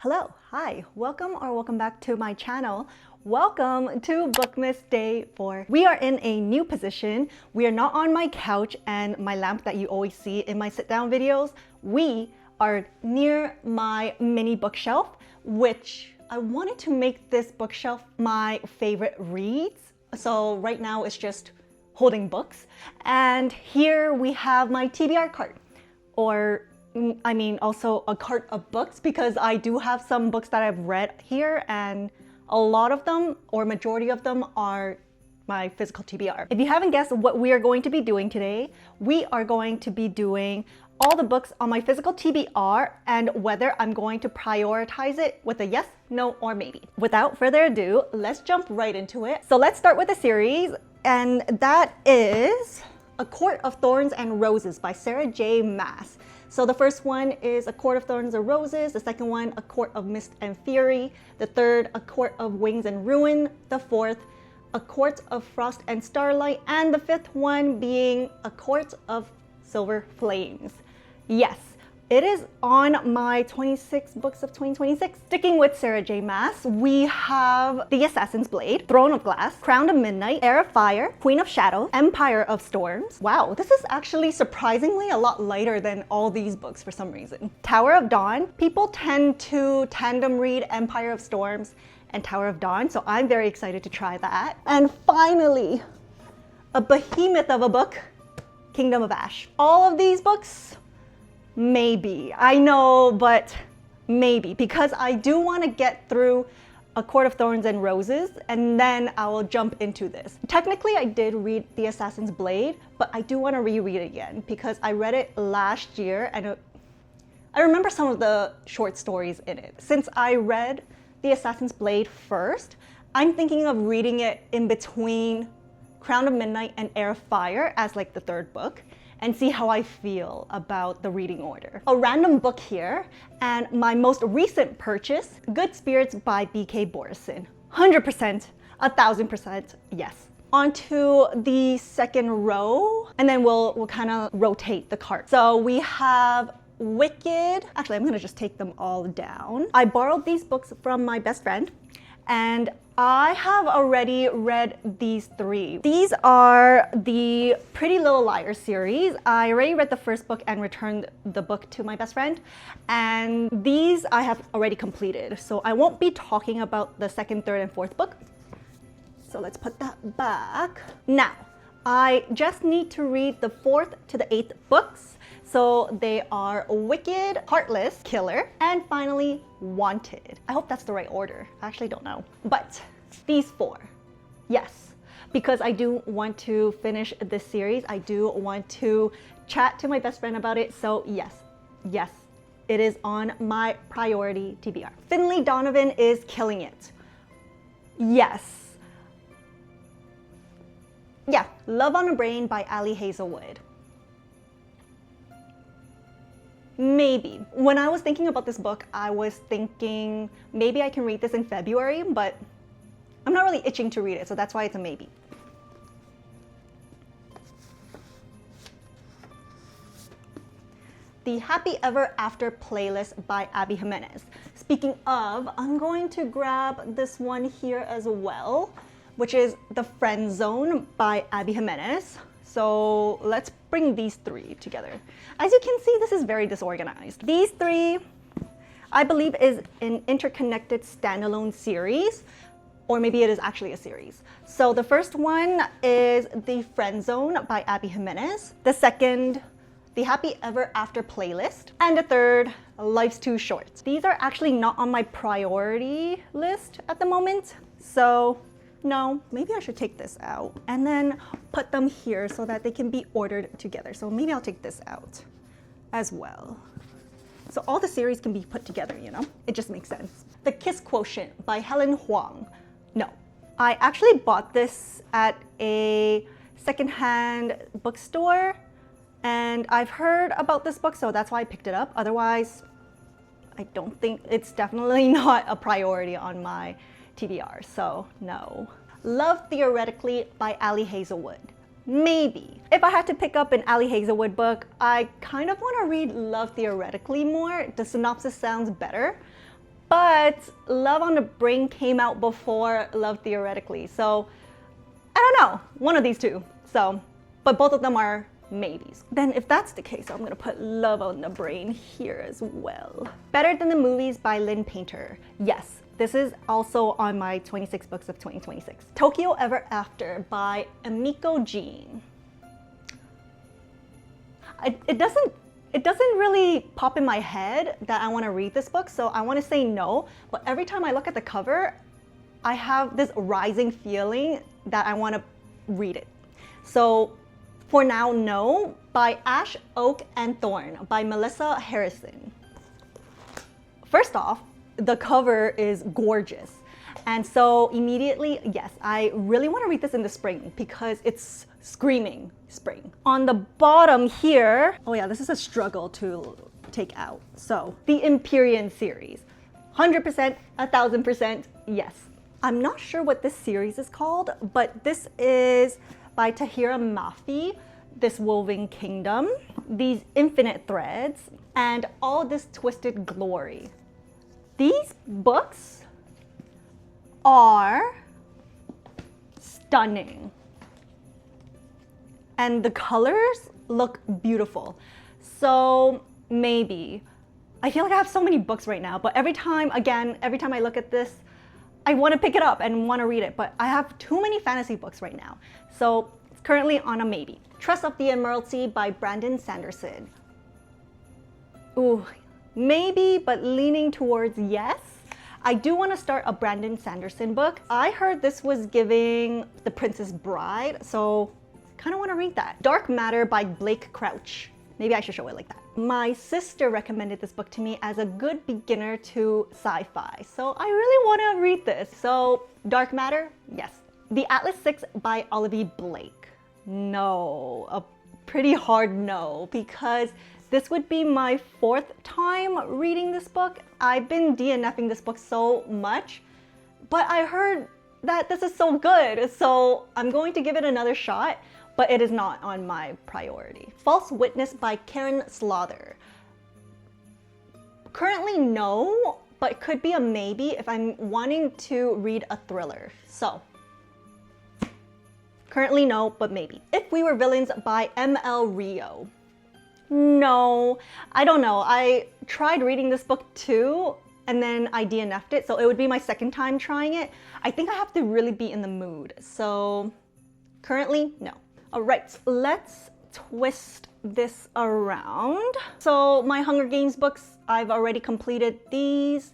Hello, hi, welcome back to my channel. Welcome to Bookmas Day 4. We are in a new position. We are not on my couch and my lamp that you always see in my sit-down videos. We are near my mini bookshelf, which I wanted to make this bookshelf my favorite reads. So right now it's just holding books. And here we have my TBR cart, or also a cart of books, because I do have some books that I've read here, and a lot of them, or majority of them, are my physical TBR. If you haven't guessed what we are going to be doing today, we are going to be doing all the books on my physical TBR and whether I'm going to prioritize it with a yes, no, or maybe. Without further ado, let's jump right into it. So let's start with the series, and that is A Court of Thorns and Roses by Sarah J. Maas. So the first one is A Court of Thorns and Roses, the second one, A Court of Mist and Fury, the third, A Court of Wings and Ruin, the fourth, A Court of Frost and Starlight, and the fifth one being A Court of Silver Flames. Yes, it is on my 26 books of 2026. Sticking with Sarah J. Maas, we have The Assassin's Blade, Throne of Glass, Crown of Midnight, Heir of Fire, Queen of Shadows, Empire of Storms. Wow, this is actually surprisingly a lot lighter than all these books for some reason. Tower of Dawn. People tend to tandem read Empire of Storms and Tower of Dawn, so I'm very excited to try that. And finally, a behemoth of a book, Kingdom of Ash. All of these books, maybe. I know, but maybe, because I do want to get through A Court of Thorns and Roses, and then I will jump into this. Technically, I did read The Assassin's Blade, but I do want to reread it again because I read it last year and I remember some of the short stories in it. Since I read The Assassin's Blade first, I'm thinking of reading it in between Crown of Midnight and Heir of Fire as like the third book, and see how I feel about the reading order. A random book here, and my most recent purchase, Good Spirits by B.K. Borison. 100%, 1000%, yes. Onto the second row, and then we'll kind of rotate the cart. So we have Wicked. Actually, I'm gonna just take them all down. I borrowed these books from my best friend, and I have already read these three. These are the Pretty Little Liars series. I already read the first book and returned the book to my best friend. And these I have already completed. So I won't be talking about the second, third, and fourth book. So let's put that back. Now, I just need to read the fourth to the eighth books. So they are Wicked, Heartless, Killer, and finally Wanted. I hope that's the right order. I actually don't know. But these four, yes, because I do want to finish this series. I do want to chat to my best friend about it. So yes, it is on my priority TBR. Finley Donovan is killing it. Yes. Yeah, Love on a Brain by Ali Hazelwood. Maybe. When I was thinking about this book, I was thinking maybe I can read this in February, but I'm not really itching to read it, so that's why it's a maybe. The Happy Ever After playlist by Abby Jimenez. Speaking of, I'm going to grab this one here as well, which is The Friend Zone by Abby Jimenez. So let's bring these three together. As you can see, this is very disorganized. These three, I believe, is an interconnected standalone series, or maybe it is actually a series. So the first one is The Friend Zone by Abby Jimenez. The second, The Happy Ever After playlist. And the third, Life's Too Short. These are actually not on my priority list at the moment. So no, maybe I should take this out and then put them here so that they can be ordered together. So maybe I'll take this out as well. So all the series can be put together, you know? It just makes sense. The Kiss Quotient by Helen Huang. No, I actually bought this at a secondhand bookstore, and I've heard about this book, so that's why I picked it up. Otherwise, I don't think it's definitely not a priority on my TBR, so no. Love Theoretically by Ali Hazelwood. Maybe. If I had to pick up an Ali Hazelwood book, I kind of want to read Love Theoretically more. The synopsis sounds better, But Love on the Brain came out before Love Theoretically. So I don't know, one of these two. So, but both of them are maybes. Then if that's the case, I'm gonna put Love on the Brain here as well. Better Than the Movies by Lynn Painter. Yes, this is also on my 26 books of 2026. Tokyo Ever After by Emiko Jean. It doesn't really pop in my head that I want to read this book, so I want to say no. But every time I look at the cover, I have this rising feeling that I want to read it. So for now, no, by Ash, Oak, and Thorn by Melissa Harrison. First off, the cover is gorgeous. And so immediately, yes, I really want to read this in the spring because it's screaming spring. On the bottom here, oh yeah, this is a struggle to take out. So the Empyrean series, 100%, 1000%, yes. I'm not sure what this series is called, but this is by Tahira Mafi, This Woven Kingdom, These Infinite Threads, and All This Twisted Glory. These books are stunning. And the colors look beautiful. So maybe. I feel like I have so many books right now, but every time I look at this, I want to pick it up and want to read it, but I have too many fantasy books right now. So it's currently on a maybe. Trust of the Emerald by Brandon Sanderson. Ooh, maybe, but leaning towards yes. I do want to start a Brandon Sanderson book. I heard this was giving The Princess Bride, so kind of want to read that. Dark Matter by Blake Crouch. Maybe I should show it like that. My sister recommended this book to me as a good beginner to sci-fi, so I really want to read this. So Dark Matter, yes. The Atlas 6 by Olivia Blake. No, a pretty hard no, because this would be my 4th time reading this book. I've been DNFing this book so much, but I heard that this is so good, so I'm going to give it another shot, but it is not on my priority. False Witness by Karen Slaughter. Currently no, but could be a maybe if I'm wanting to read a thriller. So currently no, but maybe. If We Were Villains by ML Rio. No, I don't know. I tried reading this book too, and then I DNF'd it, so it would be my 2nd time trying it. I think I have to really be in the mood, so currently, no. All right, let's twist this around. So my Hunger Games books, I've already completed these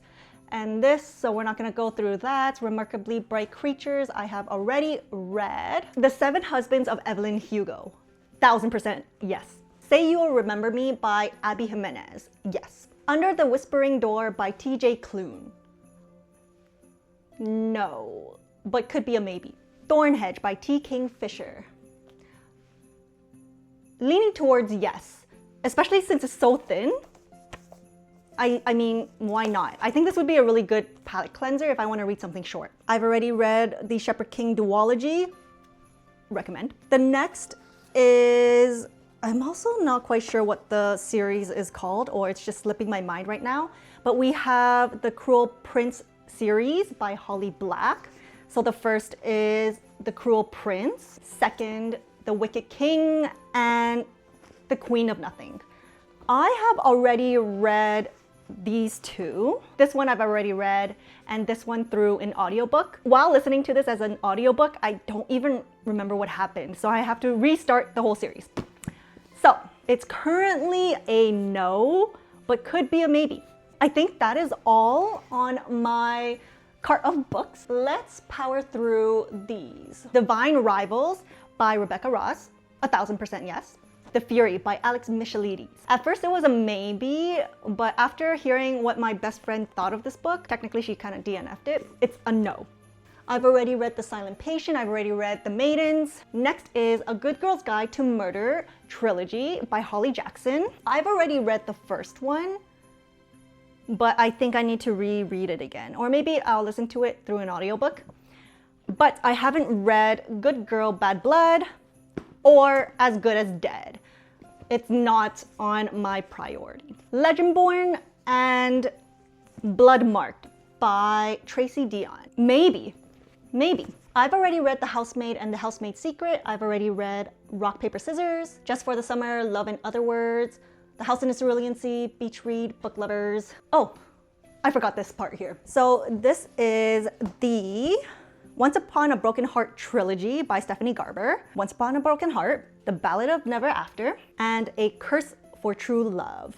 and this, so we're not gonna go through that. Remarkably Bright Creatures, I have already read. The Seven Husbands of Evelyn Hugo, 1000% yes. Say You Will Remember Me by Abby Jimenez, yes. Under the Whispering Door by TJ Klune. No, but could be a maybe. Thornhedge by T. King Fisher. Leaning towards yes, especially since it's so thin. I mean, why not? I think this would be a really good palate cleanser if I want to read something short. I've already read the Shepherd King duology. Recommend. The next is, I'm also not quite sure what the series is called, or it's just slipping my mind right now, but we have the Cruel Prince series by Holly Black. So the first is The Cruel Prince, second, The Wicked King, and The Queen of Nothing. I have already read these two. This one I've already read, and this one through an audiobook. While listening to this as an audiobook, I don't even remember what happened, so I have to restart the whole series. So it's currently a no, but could be a maybe. I think that is all on my cart of books. Let's power through these. Divine Rivals by Rebecca Ross, 1000% yes. The Fury by Alex Michelides. At first it was a maybe, but after hearing what my best friend thought of this book, technically she kind of DNF'd it, it's a no. I've already read The Silent Patient, I've already read The Maidens. Next is A Good Girl's Guide to Murder trilogy by Holly Jackson. I've already read the first one, but I think I need to reread it again. Or maybe I'll listen to it through an audiobook. But I haven't read Good Girl, Bad Blood or As Good as Dead. It's not on my priority. Legendborn and Blood Marked by Tracy Dion. Maybe. I've already read The Housemaid and The Housemaid's Secret. I've already read Rock, Paper, Scissors, Just for the Summer, Love in Other Words, The House in a Cerulean Sea, Beach Read, Book Lovers. Oh, I forgot this part here. So this is the Once Upon a Broken Heart trilogy by Stephanie Garber, Once Upon a Broken Heart, The Ballad of Never After, and A Curse for True Love.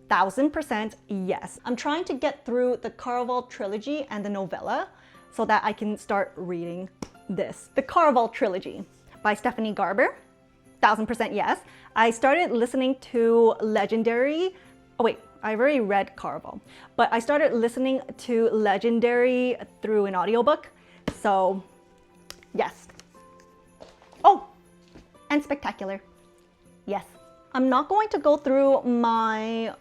1000% yes. I'm trying to get through the Caraval trilogy and the novella so that I can start reading this. The Caraval trilogy by Stephanie Garber, 1000% yes. I started listening to Legendary. Oh wait, I've already read Caraval, but I started listening to Legendary through an audiobook. So yes. Oh, and Spectacular. Yes. I'm not going to go through my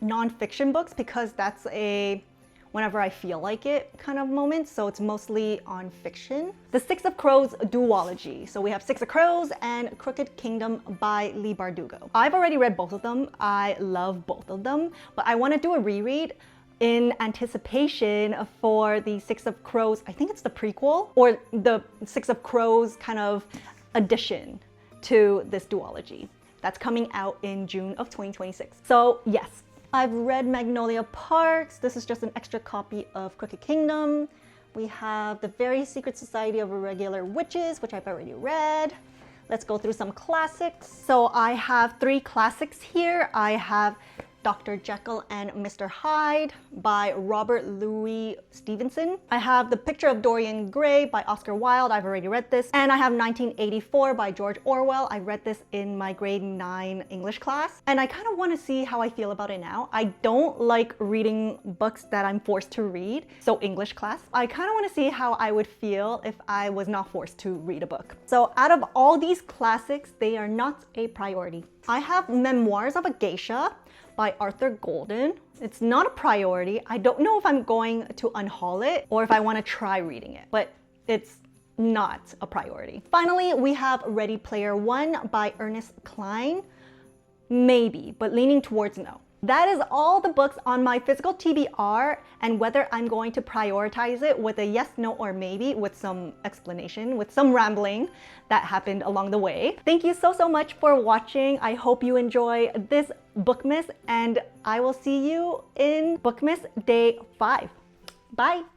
nonfiction books because that's a whenever I feel like it kind of moment, so it's mostly on fiction. The Six of Crows duology. So we have Six of Crows and Crooked Kingdom by Leigh Bardugo. I've already read both of them. I love both of them, but I want to do a reread in anticipation for the Six of Crows. I think it's the prequel or the Six of Crows kind of addition to this duology. That's coming out in June of 2026. So yes, I've read Magnolia Parks. This is just an extra copy of Crooked Kingdom. We have The Very Secret Society of Irregular Witches, which I've already read. Let's go through some classics. So I have 3 classics here. I have Dr. Jekyll and Mr. Hyde by Robert Louis Stevenson. I have The Picture of Dorian Gray by Oscar Wilde. I've already read this. And I have 1984 by George Orwell. I read this in my grade 9 English class. And I kind of want to see how I feel about it now. I don't like reading books that I'm forced to read. So English class. I kind of want to see how I would feel if I was not forced to read a book. So out of all these classics, they are not a priority. I have Memoirs of a Geisha by Arthur Golden. It's not a priority. I don't know if I'm going to unhaul it or if I want to try reading it, but it's not a priority. Finally, we have Ready Player One by Ernest Cline. Maybe, but leaning towards no. That is all the books on my physical TBR and whether I'm going to prioritize it with a yes, no, or maybe with some explanation, with some rambling that happened along the way. Thank you so much for watching. I hope you enjoy this Bookmas and I will see you in Bookmas Day 5. Bye.